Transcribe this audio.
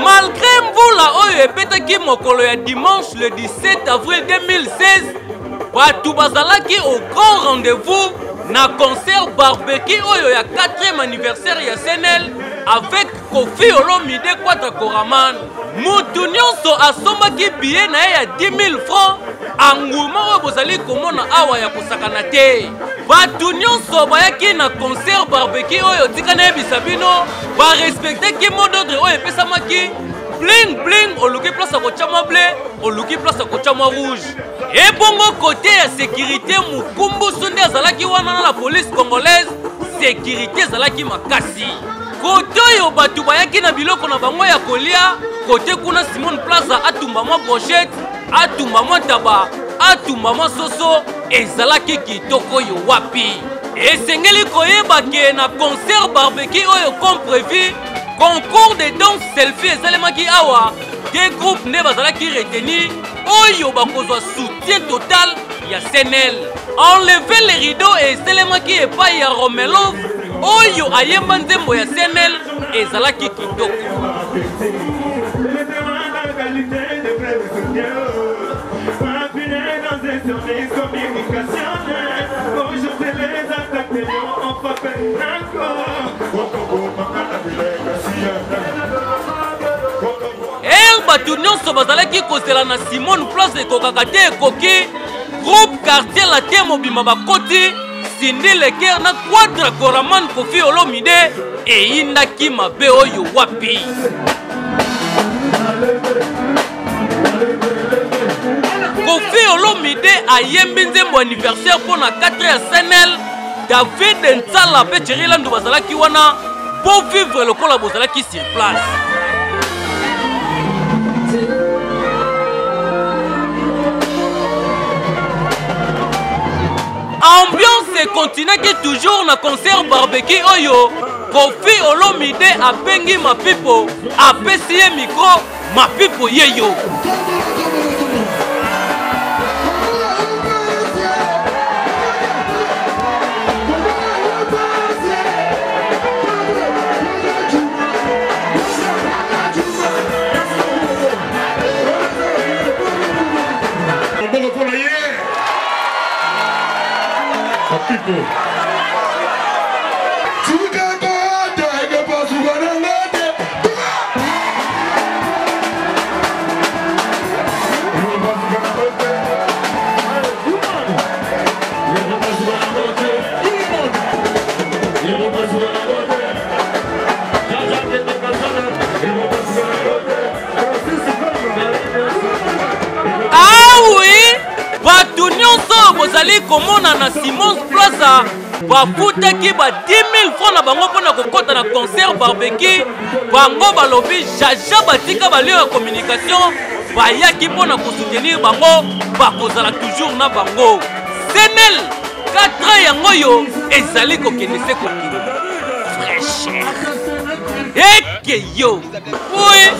Malgré Mvula oyo epetaki mokolo ya dimanche le 17 avril 2016, batu bazalaki au grand rendez-vous na concert barbecue oyo ya 4e anniversaire ya SNL avec Kofi Olomide Quadra Koraman. Mutu nyonso asombaki billet na ye ya 10 000 francs. Engouement oyo bozali komona awa ya kosakana te. Batu nyonso bayaki na concert barbecue oyo tika na yebisa bino barespectaki mot d'ordre oyo epesamaki bling bling oluki place ya kotya bleu, oluki place ya kotya rouge. Et bongo côté ya sécurité mukumbusu nde azalaki wana na la police congolaise, sécurité azalaki makasi. Côté oyo batu bayaki na biloko na bango ya kolia, côté kuna Simon Plaza atumba mwa brochette, atumba mwa taba, atumba mwa soso, ezalaki kitoko yo wapi. Esengeli koyeba ke na concert barbecue oyo comme prévu, concours de danse selfie esalemaki awa, des groupes ne bazalaki retenir oyo bakozwa soutien total ya SNL. Enlever les rideaux et esalemaki epai ya Romelov oyo ayemba nzembo ya SNL ezalaki kitoko. Batu nyonso bazalaki kozela na Simon Place ekokaka te ekoki. Groupe Quartier Latin mobima bakoti Cindy Leker na Quadra Koraman Kofi Olomide eyindaki mabe oyo wapi. Kofi Olomide ayembi nzembo anniversaire pona 4 ya SNL. David Nsala pe Thierry Landu bazalaki wana pour vivre lokola bozalaki sur place. Ambiance continuait toujours na concert barbecue oyo. Kofi Olomide abengi mapipo, apesi ye micro, mapipo yeyo. Bozali komona na Simon Plaza bafutaki ba 10 000 francs na bango pona kokota na concert barbecue. Bango balobi jaja batika balio ya communication bayaki pona kosoutenir bango, bakozala toujours na bango. SNL 4 yango yo ezali kokende se kokende très cher. Eke yo oui.